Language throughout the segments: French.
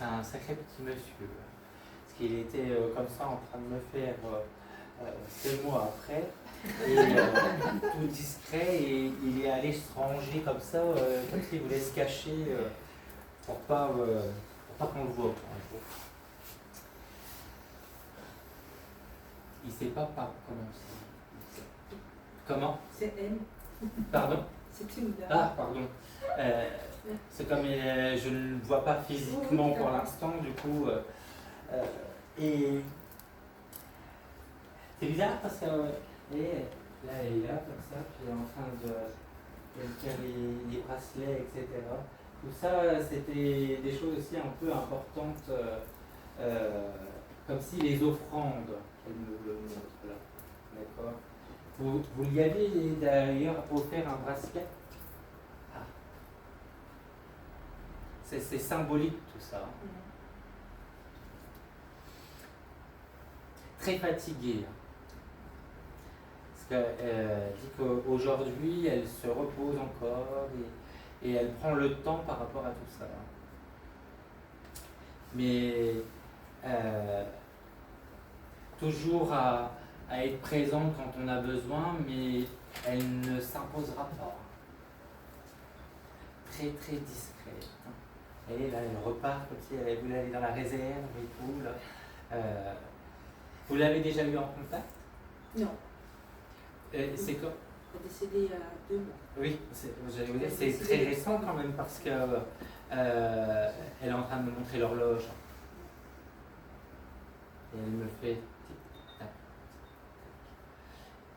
c'est un sacré petit monsieur. Parce qu'il était comme ça en train de me faire deux mois après. Et tout discret, et il est allé se ranger comme ça, comme s'il voulait se cacher pour pas qu'on le voit. Il ne sait pas par comment c'est. Comment? C'est elle. Pardon? C'est une dame. Ah, pardon. C'est comme je ne le vois pas physiquement pour l'instant, du coup. Et c'est bizarre parce que là, elle est là, comme ça, puis elle est en train de faire les bracelets, etc. Tout ça, c'était des choses aussi un peu importantes, comme si les offrandes, elle me le montre là. D'accord? Vous lui avez d'ailleurs offert un bracelet? Ah. C'est symbolique tout ça. Très fatiguée. Parce qu'elle dit qu'aujourd'hui, elle se repose encore et elle prend le temps par rapport à tout ça. Mais toujours à être présente quand on a besoin, mais elle ne s'imposera pas. Très très discrète. Et là, elle repart comme si elle voulait aller dans la réserve et tout. Là. Vous l'avez déjà eu en contact? Non. C'est quoi? Elle est décédée il y a 2 mois. Oui, j'allais vous dire, c'est très récent quand même parce que elle est en train de me montrer l'horloge. Et elle me fait tic-tac.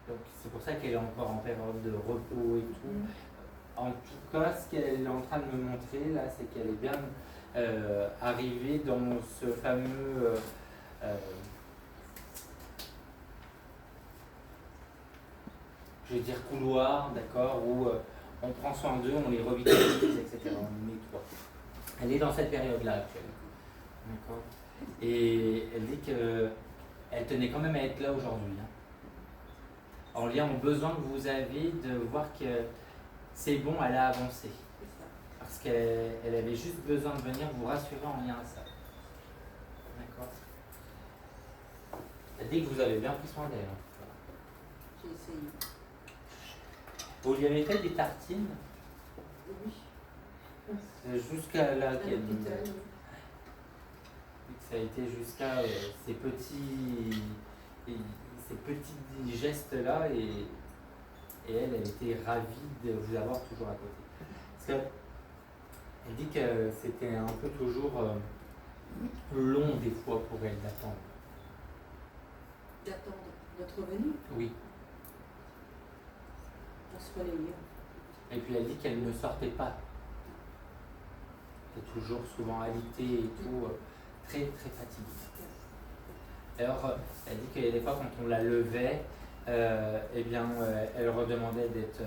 Donc c'est pour ça qu'elle est encore en période de repos et tout. En tout cas, ce qu'elle est en train de me montrer là, c'est qu'elle est bien arrivée dans ce fameux je vais dire couloir, d'accord, où on prend soin d'eux, on les revitalise, etc. On les nettoie. Elle est dans cette période-là actuellement. D'accord. Et elle dit qu'elle tenait quand même à être là aujourd'hui. En lien au besoin que vous avez de voir que c'est bon, elle a avancé. Parce qu'elle avait juste besoin de venir vous rassurer en lien à ça. D'accord. Elle dit que vous avez bien pris soin d'elle. J'ai essayé. Vous lui avez fait des tartines? Oui. Jusqu'à là À qu'elle nous... l'hôpital, oui. Ça a été jusqu'à ces petits gestes-là et elle était ravie de vous avoir toujours à côté. Parce qu'elle dit que c'était un peu toujours long des fois pour elle d'attendre. D'attendre notre venue Oui. pour se relayer. Et puis elle dit qu'elle ne sortait pas. Elle est toujours souvent alitée et tout, très très fatiguée. Alors, elle dit qu'il y a des fois quand on la levait, eh bien, elle redemandait d'être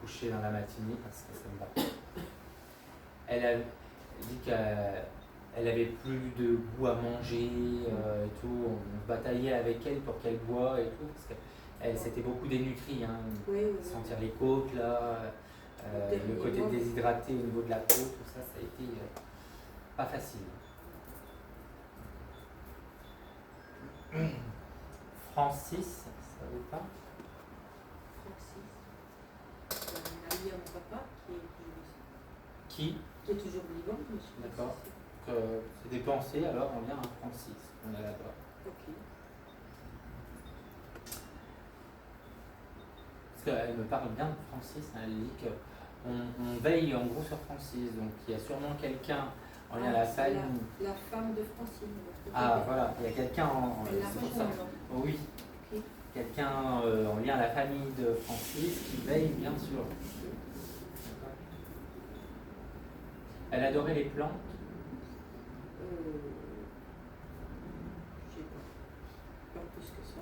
couchée dans la matinée parce que ça ne va pas. Elle dit qu'elle avait plus de goût à manger et tout. On bataillait avec elle pour qu'elle boive et tout parce qu'elle s'était beaucoup dénutrie. Hein. Oui. Sentir les côtes là, le côté déshydraté au niveau de la peau, tout ça, ça a été pas facile. Francis, ça veut pas? Francis. Un ami à mon papa qui est toujours vivant. D'accord. C'est des pensées alors en lien à Francis. On est là-bas. Ok. Parce qu'elle me parle bien de Francis, elle dit qu'on veille en gros sur Francis. Donc il y a sûrement quelqu'un en lien à la famille. La femme de Francine. Ah voilà, il y a quelqu'un Elle l'a c'est pour rejoint, ça. alors. Oui. Ok. Quelqu'un en lien à la famille de Francis qui veille bien sûr. Elle adorait les plantes. Je sais pas plus que ça.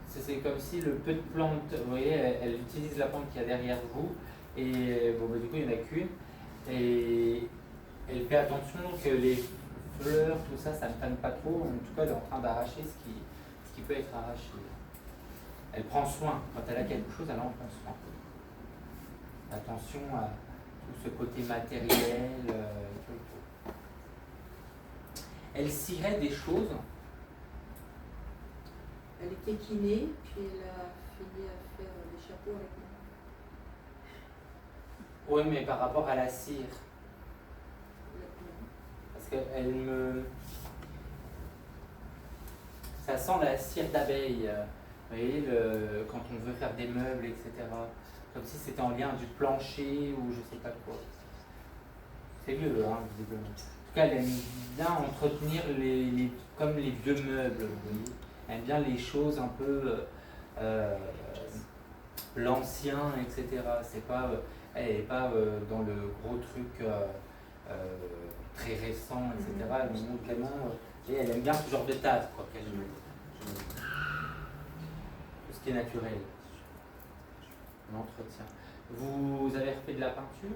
C'est comme si le peu de plantes, vous voyez, elle utilise la plante qu'il y a derrière vous, et bon, du coup il n'y en a qu'une, et elle fait attention que les fleurs, tout ça, ça ne tanne pas trop, en tout cas elle est en train d'arracher ce qui peut être arraché. Elle prend soin, quand elle a quelque chose, elle en prend soin. Attention à tout ce côté matériel, tout. elle cirait des choses. Elle était kiné, puis elle a fini à faire des chapeaux avec moi. Oui, mais par rapport à la cire. Parce qu'elle me... Ça sent la cire d'abeille. Vous voyez, quand on veut faire des meubles, etc. Comme si c'était en lien du plancher ou je sais pas quoi. C'est vieux, hein, visiblement. En tout cas, elle aime bien entretenir comme les vieux meubles, vous voyez. Elle aime bien les choses un peu l'ancien, etc. C'est pas, elle n'est pas dans le gros truc très récent, etc. Elle me montre vraiment, et elle aime bien ce genre de table, quoi, qu'elle tout ce qui est naturel. L'entretien. Vous avez refait de la peinture?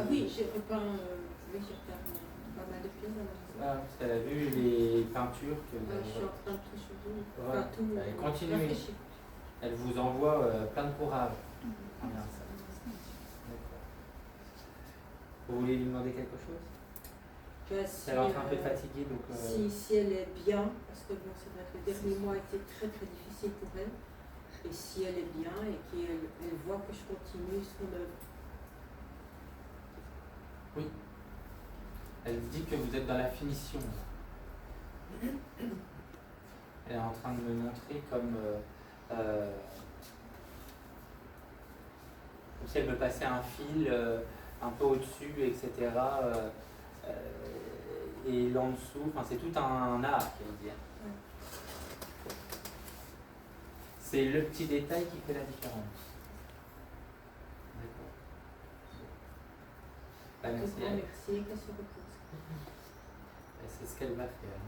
Oui, j'ai repeint, oui, j'ai repeint pas mal de pièces dans la maison. Ah, parce qu'elle a vu les peintures que vous avez... Je suis en train de tout changer. Ouais. Enfin, tout continuez. Elle vous envoie plein de courage. Bien, ça. Vous voulez lui demander quelque chose? Si, elle est en train un peu fatiguée, donc... Si elle est bien, parce que bon, c'est vrai que le dernier mois a été très très difficile pour elle, et si elle est bien et qu'elle voit que je continue son œuvre. Oui. Elle dit que vous êtes dans la finition. Elle est en train de me montrer comme si elle me passait un fil un peu au-dessus, etc. Et là en dessous, enfin, c'est tout un art, qu'elle dit. C'est le petit détail qui fait la différence. D'accord. Merci, qu'elle se repose. C'est ce qu'elle va faire.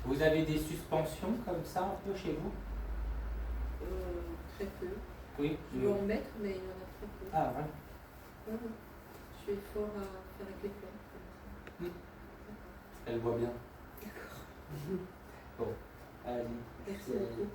Vous avez des suspensions comme ça un peu chez vous? Très peu. Oui. Je veux en mettre, mais il y en a très peu. Ah ouais. Je suis fort à faire avec les plantes. Elle voit bien. D'accord. Bon, allez. Merci beaucoup.